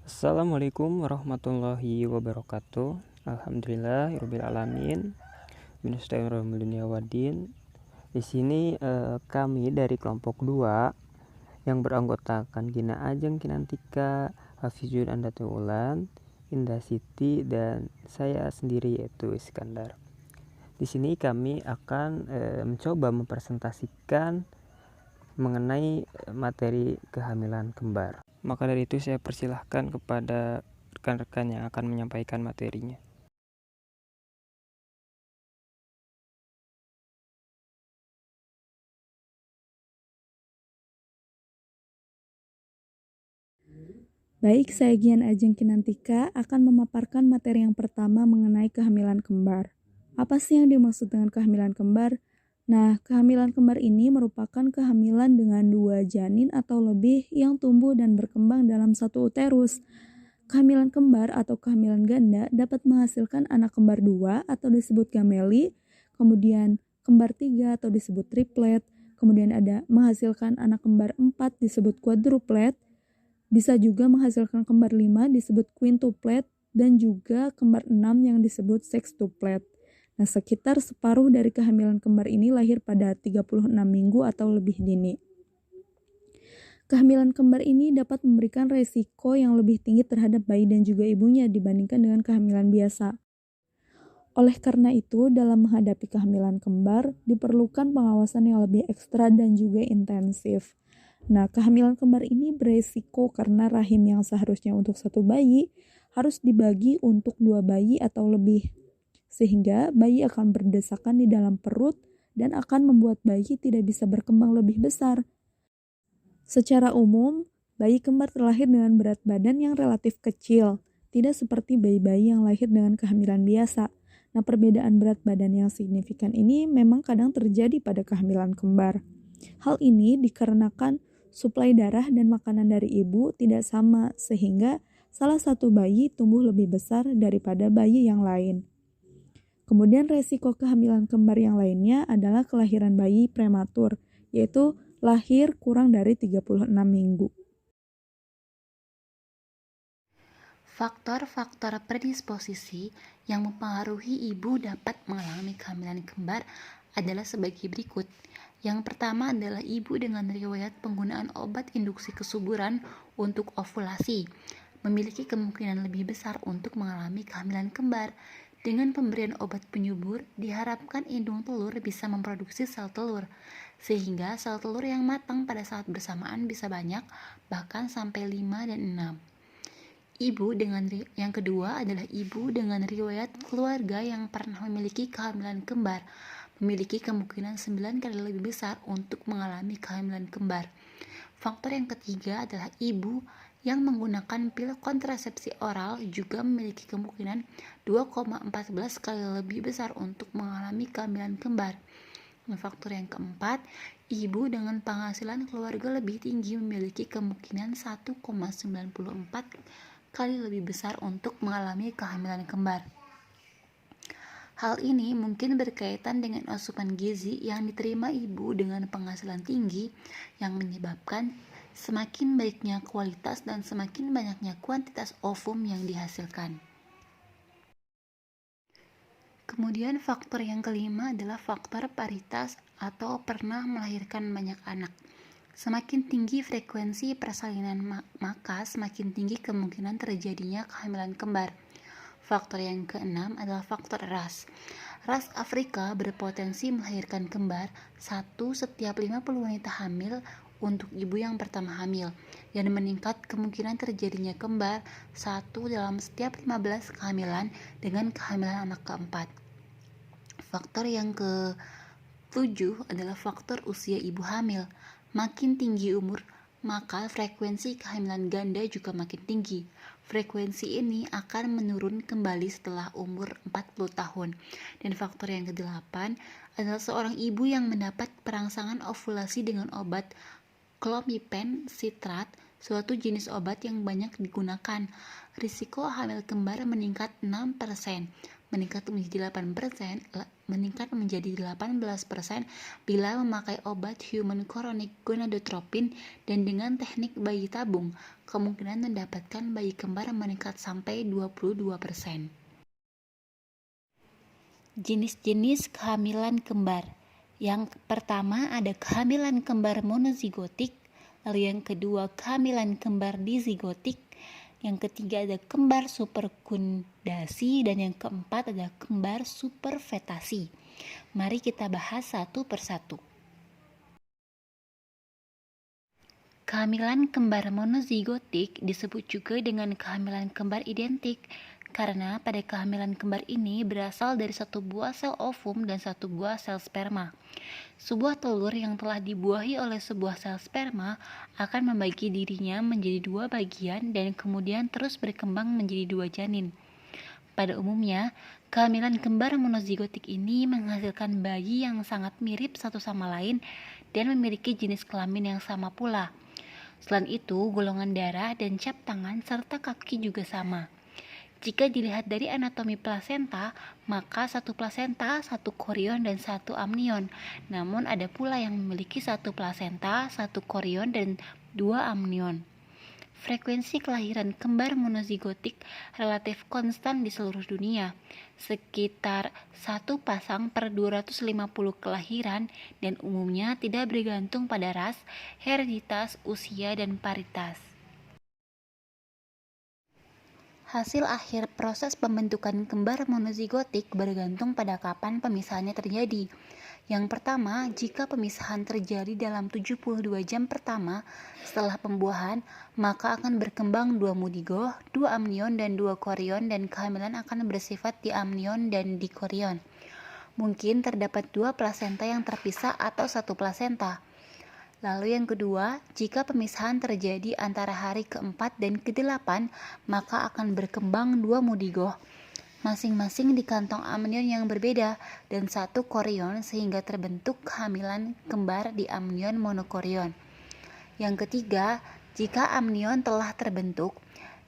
Assalamualaikum warahmatullahi wabarakatuh. Alhamdulillahirabbil alamin. Bismillahirrahmanirrahim. Di sini kami dari kelompok 2 yang beranggotakan Gina Ajeng Kinantika, Hafizun Andati Ulan, Indah Siti, dan saya sendiri yaitu Iskandar. Di sini kami akan mencoba mempresentasikan mengenai materi kehamilan kembar. Maka dari itu saya persilahkan kepada rekan-rekan yang akan menyampaikan materinya. Baik, saya Gian Ajeng Kinantika akan memaparkan materi yang pertama mengenai kehamilan kembar. Apa sih yang dimaksud dengan kehamilan kembar? Nah, kehamilan kembar ini merupakan kehamilan dengan 2 janin atau lebih yang tumbuh dan berkembang dalam satu uterus. Kehamilan kembar atau kehamilan ganda dapat menghasilkan anak kembar 2 atau disebut gameli, kemudian kembar 3 atau disebut triplet, kemudian ada menghasilkan anak kembar 4 disebut quadruplet, bisa juga menghasilkan kembar 5 disebut quintuplet, dan juga kembar 6 yang disebut sextuplet. Nah, sekitar separuh dari kehamilan kembar ini lahir pada 36 minggu atau lebih dini. Kehamilan kembar ini dapat memberikan resiko yang lebih tinggi terhadap bayi dan juga ibunya dibandingkan dengan kehamilan biasa. Oleh karena itu, dalam menghadapi kehamilan kembar, diperlukan pengawasan yang lebih ekstra dan juga intensif. Nah, kehamilan kembar ini beresiko karena rahim yang seharusnya untuk satu bayi harus dibagi untuk 2 bayi atau lebih. Sehingga bayi akan berdesakan di dalam perut dan akan membuat bayi tidak bisa berkembang lebih besar. Secara umum, bayi kembar terlahir dengan berat badan yang relatif kecil, tidak seperti bayi-bayi yang lahir dengan kehamilan biasa. Nah, perbedaan berat badan yang signifikan ini memang kadang terjadi pada kehamilan kembar. Hal ini dikarenakan suplai darah dan makanan dari ibu tidak sama, sehingga salah satu bayi tumbuh lebih besar daripada bayi yang lain. Kemudian resiko kehamilan kembar yang lainnya adalah kelahiran bayi prematur, yaitu lahir kurang dari 36 minggu. Faktor-faktor predisposisi yang mempengaruhi ibu dapat mengalami kehamilan kembar adalah sebagai berikut. Yang pertama adalah ibu dengan riwayat penggunaan obat induksi kesuburan untuk ovulasi, memiliki kemungkinan lebih besar untuk mengalami kehamilan kembar. Dengan pemberian obat penyubur, diharapkan indung telur bisa memproduksi sel telur, sehingga sel telur yang matang pada saat bersamaan bisa banyak, bahkan sampai 5 dan 6. Yang kedua adalah ibu dengan riwayat keluarga yang pernah memiliki kehamilan kembar, memiliki kemungkinan 9 kali lebih besar untuk mengalami kehamilan kembar. Faktor yang ketiga adalah ibu yang menggunakan pil kontrasepsi oral juga memiliki kemungkinan 2,14 kali lebih besar untuk mengalami kehamilan kembar. Faktor yang keempat, ibu dengan penghasilan keluarga lebih tinggi memiliki kemungkinan 1,94 kali lebih besar untuk mengalami kehamilan kembar. Hal ini mungkin berkaitan dengan asupan gizi yang diterima ibu dengan penghasilan tinggi yang menyebabkan semakin baiknya kualitas dan semakin banyaknya kuantitas ovum yang dihasilkan. Kemudian faktor yang kelima adalah faktor paritas atau pernah melahirkan banyak anak. Semakin tinggi frekuensi persalinan maka semakin tinggi kemungkinan terjadinya kehamilan kembar. Faktor yang keenam adalah faktor ras. Ras Afrika berpotensi melahirkan kembar 1 setiap 50 wanita hamil untuk ibu yang pertama hamil, dan meningkat kemungkinan terjadinya kembar 1 dalam setiap 15 kehamilan dengan kehamilan anak keempat. Faktor yang ke-7 adalah faktor usia ibu hamil. Makin tinggi umur, maka frekuensi kehamilan ganda juga makin tinggi. Frekuensi ini akan menurun kembali setelah umur 40 tahun. Dan faktor yang ke-8 adalah seorang ibu yang mendapat perangsangan ovulasi dengan obat clomiphene citrat, suatu jenis obat yang banyak digunakan. Risiko hamil kembar meningkat 6%, meningkat menjadi 8% meningkat menjadi 18% bila memakai obat human chorionic gonadotropin, dan dengan teknik bayi tabung, kemungkinan mendapatkan bayi kembar meningkat sampai 22%. Jenis-jenis kehamilan kembar. Yang pertama ada kehamilan kembar monozigotik, lalu yang kedua kehamilan kembar dizigotik, yang ketiga ada kembar superkundasi, dan yang keempat ada kembar superfetasi. Mari kita bahas satu persatu. Kehamilan kembar monozigotik disebut juga dengan kehamilan kembar identik, karena pada kehamilan kembar ini berasal dari satu buah sel ovum dan satu buah sel sperma. Sebuah telur yang telah dibuahi oleh sebuah sel sperma akan membagi dirinya menjadi dua bagian dan kemudian terus berkembang menjadi dua janin. Pada umumnya, kehamilan kembar monozigotik ini menghasilkan bayi yang sangat mirip satu sama lain dan memiliki jenis kelamin yang sama pula. Selain itu, golongan darah dan cap tangan serta kaki juga sama. Jika dilihat dari anatomi plasenta, maka satu plasenta, satu korion, dan satu amnion. Namun ada pula yang memiliki satu plasenta, satu korion, dan dua amnion. Frekuensi kelahiran kembar monozigotik relatif konstan di seluruh dunia, sekitar 1 pasang per 250 kelahiran, dan umumnya tidak bergantung pada ras, hereditas, usia, dan paritas. Hasil akhir proses pembentukan kembar monozigotik bergantung pada kapan pemisahannya terjadi. Yang pertama, jika pemisahan terjadi dalam 72 jam pertama setelah pembuahan, maka akan berkembang 2 mudigo, 2 amnion, dan 2 korion, dan kehamilan akan bersifat diamnion dan dikorion. Mungkin terdapat 2 plasenta yang terpisah atau 1 plasenta. Lalu yang kedua, jika pemisahan terjadi antara hari ke-4 dan ke-8, maka akan berkembang 2 mudigo, masing-masing di kantong amnion yang berbeda, dan 1 korion, sehingga terbentuk kehamilan kembar di amnion monokorion. Yang ketiga, jika amnion telah terbentuk,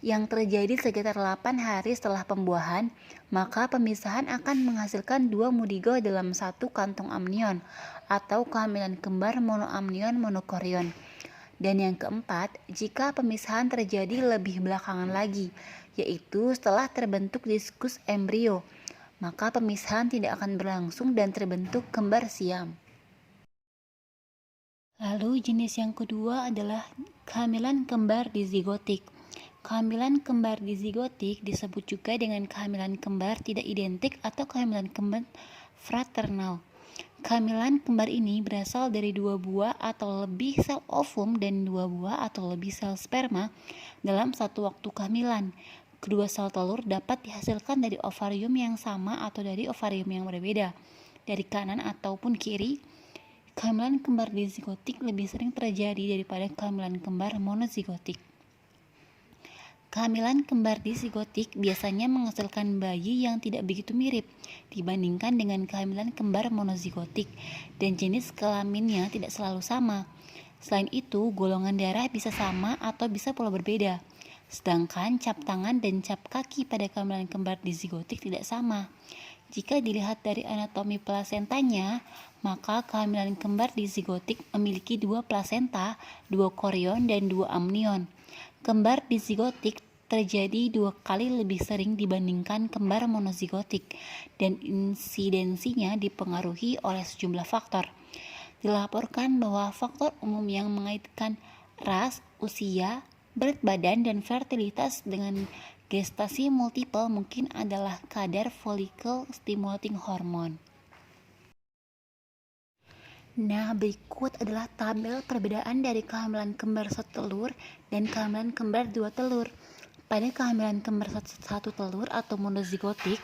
yang terjadi sekitar 8 hari setelah pembuahan, maka pemisahan akan menghasilkan 2 mudigo dalam 1 kantong amnion, atau kehamilan kembar monoamnion monokorion. Dan yang keempat, jika pemisahan terjadi lebih belakangan lagi, yaitu setelah terbentuk diskus embrio, maka pemisahan tidak akan berlangsung dan terbentuk kembar siam. Lalu jenis yang kedua adalah kehamilan kembar dizigotik. Kehamilan kembar dizigotik disebut juga dengan kehamilan kembar tidak identik atau kehamilan kembar fraternal. Kehamilan kembar ini berasal dari 2 buah atau lebih sel ovum dan 2 buah atau lebih sel sperma dalam satu waktu kehamilan. Kedua sel telur dapat dihasilkan dari ovarium yang sama atau dari ovarium yang berbeda, dari kanan ataupun kiri. Kehamilan kembar dizigotik lebih sering terjadi daripada kehamilan kembar monozigotik. Kehamilan kembar dizigotik biasanya menghasilkan bayi yang tidak begitu mirip dibandingkan dengan kehamilan kembar monozigotik, dan jenis kelaminnya tidak selalu sama. Selain itu, golongan darah bisa sama atau bisa pula berbeda. Sedangkan cap tangan dan cap kaki pada kehamilan kembar dizigotik tidak sama. Jika dilihat dari anatomi plasentanya, maka kehamilan kembar dizigotik memiliki 2 plasenta, 2 korion, dan 2 amnion. Kembar dizigotik terjadi 2 kali lebih sering dibandingkan kembar monozigotik, dan insidensinya dipengaruhi oleh sejumlah faktor. Dilaporkan bahwa faktor umum yang mengaitkan ras, usia, berat badan, dan fertilitas dengan gestasi multiple mungkin adalah kadar follicle stimulating hormone. Nah, berikut adalah tabel perbedaan dari kehamilan kembar 1 telur dan kehamilan kembar 2 telur. Pada kehamilan kembar 1 telur atau monozigotik,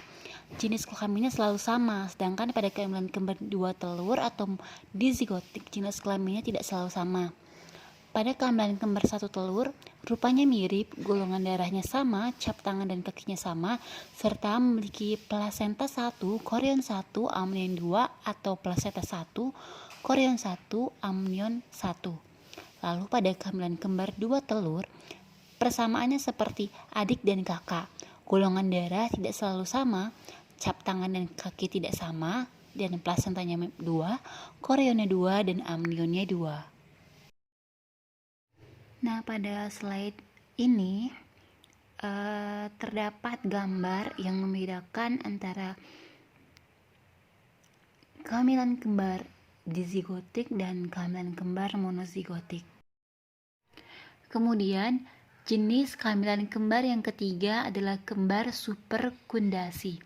jenis kelaminnya selalu sama, sedangkan pada kehamilan kembar 2 telur atau dizigotik, jenis kelaminnya tidak selalu sama. Pada kehamilan kembar 1 telur, rupanya mirip, golongan darahnya sama, cap tangan dan kakinya sama, serta memiliki plasenta 1, korion 1, amnion 2, atau plasenta 1, korion 1, amnion 1. Lalu pada kehamilan kembar 2 telur, persamaannya seperti adik dan kakak. Golongan darah tidak selalu sama, cap tangan dan kaki tidak sama, dan plasentanya 2, korionnya 2, dan amnionnya 2. Nah, pada slide ini terdapat gambar yang membedakan antara kehamilan kembar dizigotik dan kehamilan kembar monozigotik. Kemudian, jenis kehamilan kembar yang ketiga adalah kembar superkundasi.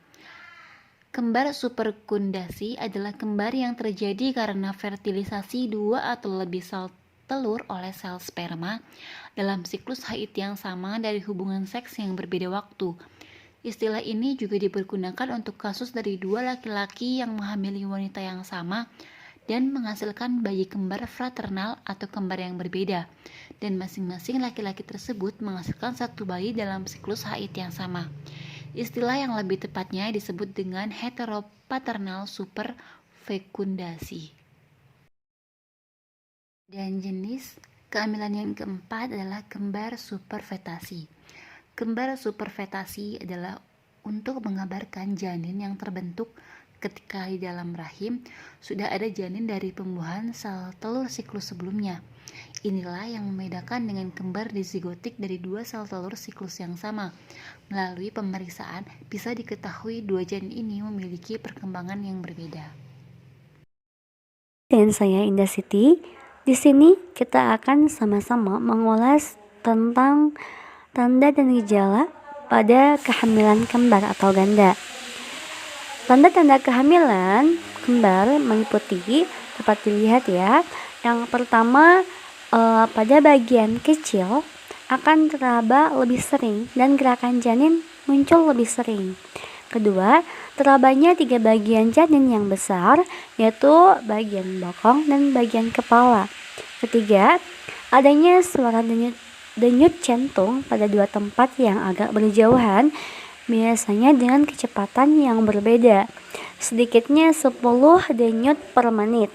Kembar superkundasi adalah kembar yang terjadi karena fertilisasi 2 atau lebih sel telur oleh sel sperma dalam siklus haid yang sama dari hubungan seks yang berbeda waktu. Istilah ini juga dipergunakan untuk kasus dari 2 laki-laki yang menghamili wanita yang sama dan menghasilkan bayi kembar fraternal atau kembar yang berbeda, dan masing-masing laki-laki tersebut menghasilkan 1 bayi dalam siklus haid yang sama. Istilah yang lebih tepatnya disebut dengan heteropaternal superfekundasi. Dan jenis kehamilan yang keempat adalah kembar superfetasi. Kembar superfetasi adalah untuk mengabarkan janin yang terbentuk ketika di dalam rahim sudah ada janin dari pembuahan sel telur siklus sebelumnya. Inilah yang membedakan dengan kembar dizigotik dari 2 sel telur siklus yang sama. Melalui pemeriksaan bisa diketahui 2 janin ini memiliki perkembangan yang berbeda. Dan saya Indah Siti. Di sini kita akan sama-sama mengulas tentang tanda dan gejala pada kehamilan kembar atau ganda. Tanda-tanda kehamilan kembar meliputi, dapat dilihat ya. Yang pertama, pada bagian kecil akan teraba lebih sering dan gerakan janin muncul lebih sering. Kedua, terabanya 3 bagian janin yang besar, yaitu bagian bokong dan bagian kepala. Ketiga, adanya suara denyut jantung pada 2 tempat yang agak berjauhan, biasanya dengan kecepatan yang berbeda, sedikitnya 10 denyut per menit.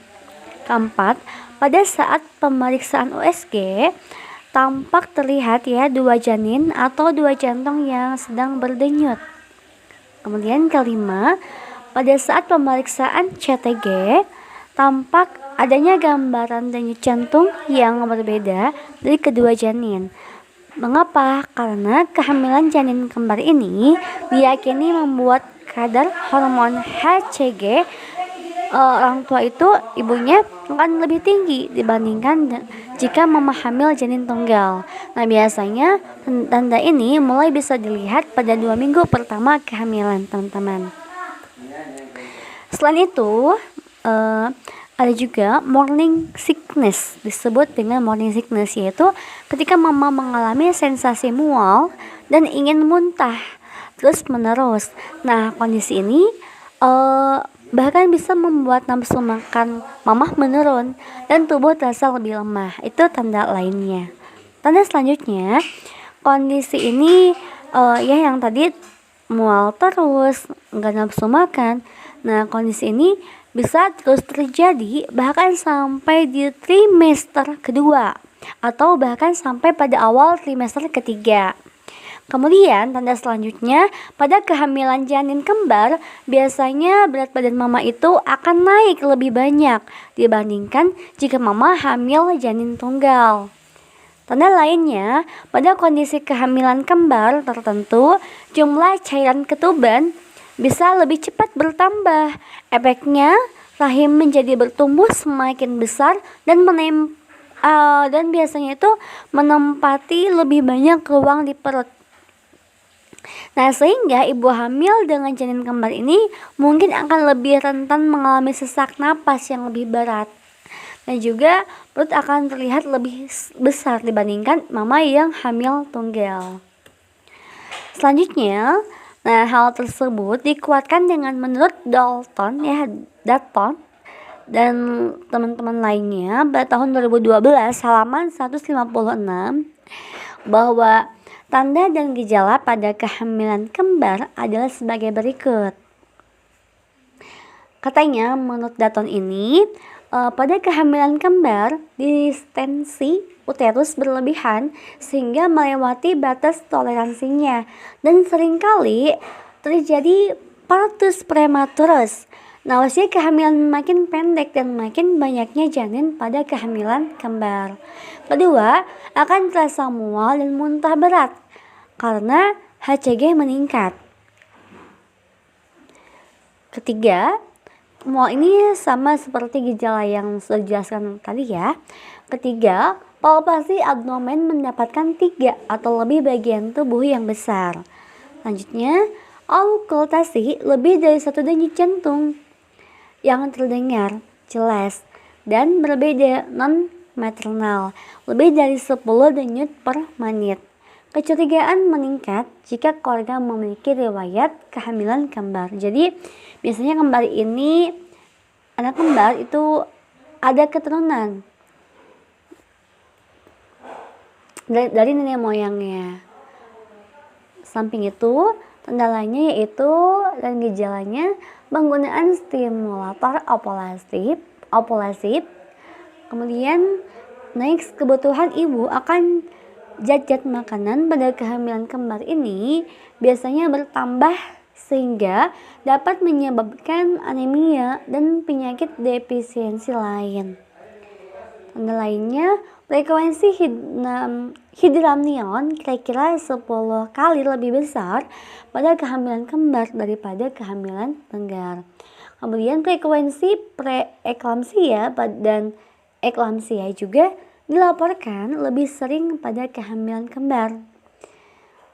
Keempat, pada saat pemeriksaan USG, tampak terlihat ya 2 janin atau 2 jantung yang sedang berdenyut. Kemudian kelima, pada saat pemeriksaan CTG, tampak adanya gambaran denyut jantung yang berbeda dari kedua janin. Mengapa? Karena kehamilan janin kembar ini diyakini membuat kadar hormon HCG orang tua itu, ibunya akan lebih tinggi dibandingkan jika mama hamil janin tunggal. Nah, biasanya tanda ini mulai bisa dilihat pada 2 minggu pertama kehamilan, teman-teman. Selain itu, ada juga morning sickness, disebut dengan morning sickness, yaitu ketika mama mengalami sensasi mual dan ingin muntah terus menerus. Nah, kondisi ini bahkan bisa membuat nafsu makan mamah menurun dan tubuh terasa lebih lemah. Itu tanda lainnya. Tanda selanjutnya, kondisi ini ya yang tadi mual terus, nggak nafsu makan. Nah, kondisi ini bisa terus terjadi bahkan sampai di trimester kedua atau bahkan sampai pada awal trimester ketiga. Kemudian tanda selanjutnya, pada kehamilan janin kembar biasanya berat badan mama itu akan naik lebih banyak dibandingkan jika mama hamil janin tunggal. Tanda lainnya, pada kondisi kehamilan kembar tertentu, jumlah cairan ketuban bisa lebih cepat bertambah. Efeknya, rahim menjadi bertumbuh semakin besar dan dan biasanya itu menempati lebih banyak ruang di perut. Nah, sehingga ibu hamil dengan janin kembar ini mungkin akan lebih rentan mengalami sesak napas yang lebih berat. Dan juga perut akan terlihat lebih besar dibandingkan mama yang hamil tunggal. Selanjutnya, nah hal tersebut dikuatkan dengan menurut Dalton dan teman-teman lainnya pada tahun 2012 halaman 156 bahwa tanda dan gejala pada kehamilan kembar adalah sebagai berikut. Katanya menurut Dalton ini, pada kehamilan kembar distensi uterus berlebihan sehingga melewati batas toleransinya dan seringkali terjadi partus prematurus. Nah, usia kehamilan makin pendek dan makin banyaknya janin pada kehamilan kembar. Kedua, akan terasa mual dan muntah berat karena HCG meningkat. Ketiga, mual ini sama seperti gejala yang sudah dijelaskan tadi ya. Ketiga, palpasi abdomen mendapatkan 3 atau lebih bagian tubuh yang besar. Selanjutnya, auskultasi lebih dari 1 denyut jantung yang terdengar jelas dan berbeda non-maternal, lebih dari 10 denyut per menit. Kecurigaan meningkat jika keluarga memiliki riwayat kehamilan kembar. Jadi biasanya kembar ini, anak kembar itu ada keturunan dari nenek moyangnya. Samping itu, tanda lainnya yaitu dan gejalanya penggunaan stimulator ovulasi. Kemudian next, kebutuhan ibu akan zat-zat makanan pada kehamilan kembar ini biasanya bertambah sehingga dapat menyebabkan anemia dan penyakit defisiensi lain. Tanda lainnya, frekuensi hidramnion kira-kira 10 kali lebih besar pada kehamilan kembar daripada kehamilan tenggar. Kemudian frekuensi preeklamsia dan eklamsia juga dilaporkan lebih sering pada kehamilan kembar.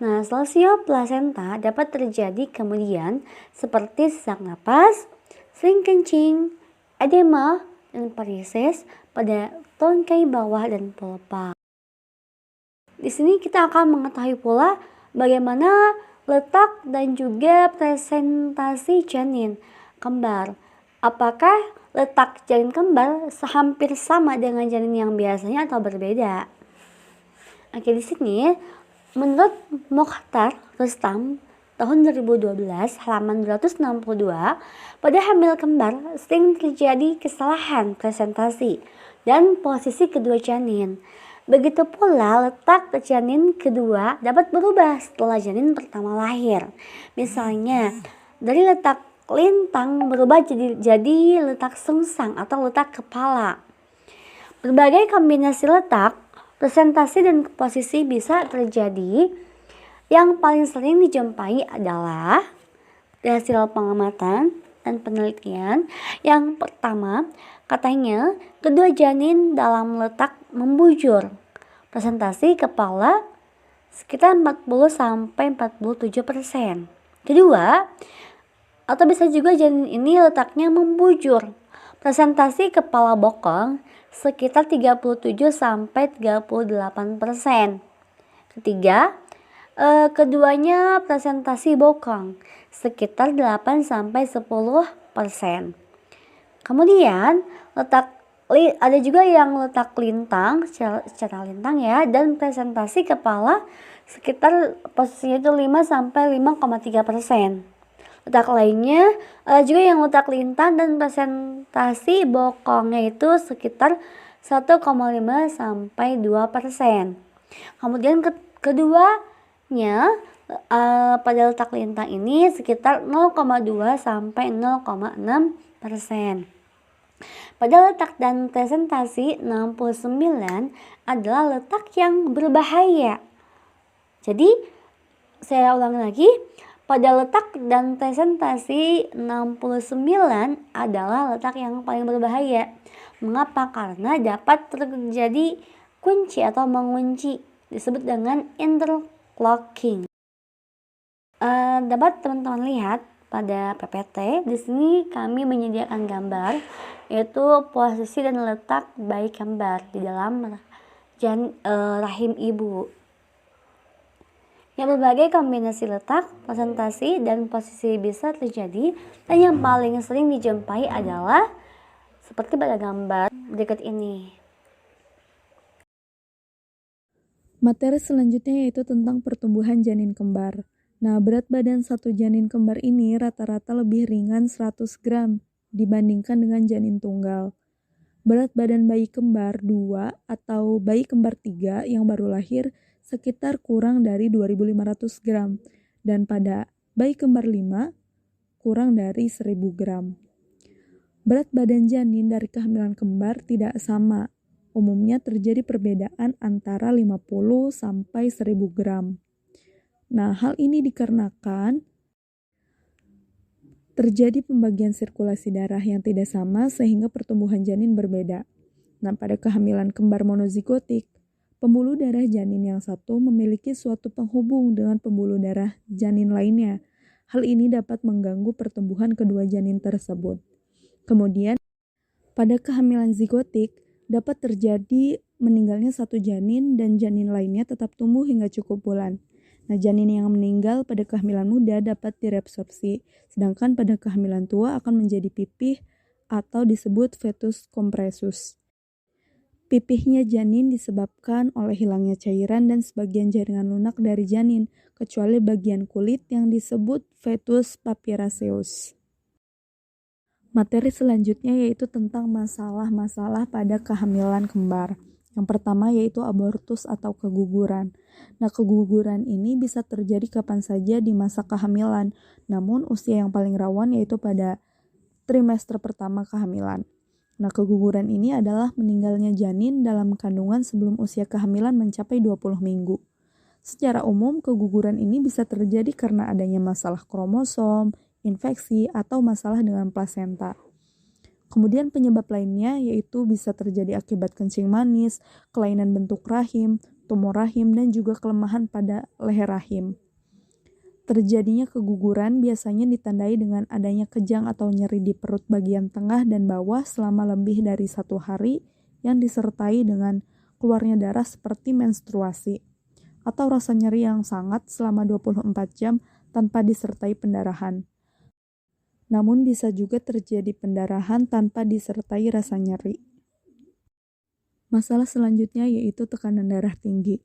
Nah, salsio plasenta dapat terjadi kemudian seperti sesak napas, sering kencing, edema, dan varises pada tongkai bawah dan pulpa. Di sini kita akan mengetahui pula bagaimana letak dan juga presentasi janin kembar. Apakah letak janin kembar hampir sama dengan janin yang biasanya atau berbeda? Oke, di sini menurut Mokhtar Rustam tahun 2012 halaman 262, pada hamil kembar sering terjadi kesalahan presentasi dan posisi kedua janin. Begitu pula letak janin kedua dapat berubah setelah janin pertama lahir. Misalnya dari letak lintang berubah jadi letak sungsang atau letak kepala. Berbagai kombinasi letak, presentasi dan posisi bisa terjadi. Yang paling sering dijumpai adalah hasil pengamatan dan penelitian. Yang pertama, katanya kedua janin dalam letak membujur. Presentasi kepala sekitar 40-47%. Kedua, atau bisa juga janin ini letaknya membujur. Presentasi kepala bokong sekitar 37-38%. Ketiga, keduanya presentasi bokong sekitar 8-10%. Kemudian ada juga yang letak lintang secara lintang ya, dan presentasi kepala sekitar posisinya itu 5-5,3%. Letak lainnya juga yang letak lintang dan presentasi bokongnya itu sekitar 1,5-2%. Kemudian keduanya pada letak lintang ini sekitar 0,2-0,6%. Pada letak dan presentasi 69 adalah letak yang berbahaya. Jadi saya ulang lagi, pada letak dan presentasi 69 adalah letak yang paling berbahaya. Mengapa? Karena dapat terjadi kunci atau mengunci, disebut dengan interlocking. Dapat teman-teman lihat pada PPT, di sini kami menyediakan gambar yaitu posisi dan letak bayi kembar di dalam rahim ibu. Yang berbagai kombinasi letak, presentasi, dan posisi bisa terjadi, dan yang paling sering dijumpai adalah seperti pada gambar berikut ini. Materi selanjutnya yaitu tentang pertumbuhan janin kembar. Nah, berat badan satu janin kembar ini rata-rata lebih ringan 100 gram dibandingkan dengan janin tunggal. Berat badan bayi kembar 2 atau bayi kembar 3 yang baru lahir sekitar kurang dari 2.500 gram dan pada bayi kembar 5 kurang dari 1.000 gram. Berat badan janin dari kehamilan kembar tidak sama. Umumnya terjadi perbedaan antara 50 sampai 1000 gram. Nah, hal ini dikarenakan terjadi pembagian sirkulasi darah yang tidak sama sehingga pertumbuhan janin berbeda. Nah, pada kehamilan kembar monozigotik, pembuluh darah janin yang satu memiliki suatu penghubung dengan pembuluh darah janin lainnya. Hal ini dapat mengganggu pertumbuhan kedua janin tersebut. Kemudian, pada kehamilan zigotik, dapat terjadi meninggalnya satu janin dan janin lainnya tetap tumbuh hingga cukup bulan. Nah, janin yang meninggal pada kehamilan muda dapat direabsorpsi, sedangkan pada kehamilan tua akan menjadi pipih atau disebut fetus kompresus. Pipihnya janin disebabkan oleh hilangnya cairan dan sebagian jaringan lunak dari janin, kecuali bagian kulit yang disebut fetus papiraceus. Materi selanjutnya yaitu tentang masalah-masalah pada kehamilan kembar. Yang pertama yaitu abortus atau keguguran. Nah, keguguran ini bisa terjadi kapan saja di masa kehamilan, namun usia yang paling rawan yaitu pada trimester pertama kehamilan. Nah, keguguran ini adalah meninggalnya janin dalam kandungan sebelum usia kehamilan mencapai 20 minggu. Secara umum, keguguran ini bisa terjadi karena adanya masalah kromosom, infeksi, atau masalah dengan plasenta. Kemudian penyebab lainnya yaitu bisa terjadi akibat kencing manis, kelainan bentuk rahim, tumor rahim, dan juga kelemahan pada leher rahim. Terjadinya keguguran biasanya ditandai dengan adanya kejang atau nyeri di perut bagian tengah dan bawah selama lebih dari 1 hari yang disertai dengan keluarnya darah seperti menstruasi, atau rasa nyeri yang sangat selama 24 jam tanpa disertai pendarahan. Namun bisa juga terjadi pendarahan tanpa disertai rasa nyeri. Masalah selanjutnya yaitu tekanan darah tinggi.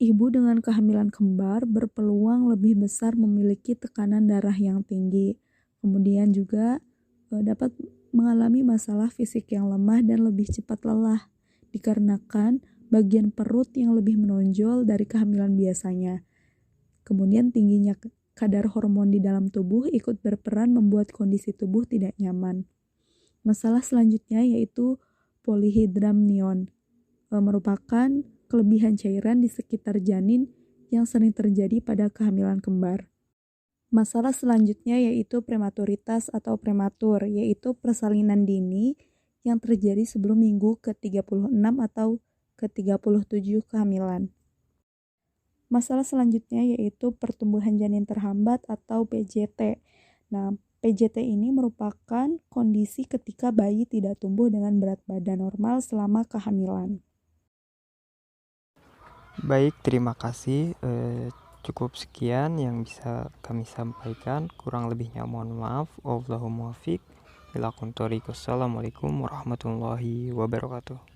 Ibu dengan kehamilan kembar berpeluang lebih besar memiliki tekanan darah yang tinggi. Kemudian juga dapat mengalami masalah fisik yang lemah dan lebih cepat lelah, dikarenakan bagian perut yang lebih menonjol dari kehamilan biasanya. Kemudian tingginya kadar hormon di dalam tubuh ikut berperan membuat kondisi tubuh tidak nyaman. Masalah selanjutnya yaitu polyhydramnion, merupakan kelebihan cairan di sekitar janin yang sering terjadi pada kehamilan kembar. Masalah selanjutnya yaitu prematuritas atau prematur, yaitu persalinan dini yang terjadi sebelum minggu ke-36 atau ke-37 kehamilan. Masalah selanjutnya yaitu pertumbuhan janin terhambat atau PJT. Nah, PJT ini merupakan kondisi ketika bayi tidak tumbuh dengan berat badan normal selama kehamilan. Baik, terima kasih. Cukup sekian yang bisa kami sampaikan. Kurang lebihnya mohon maaf. Wallahul muwaffiq. Assalamualaikum warahmatullahi wabarakatuh.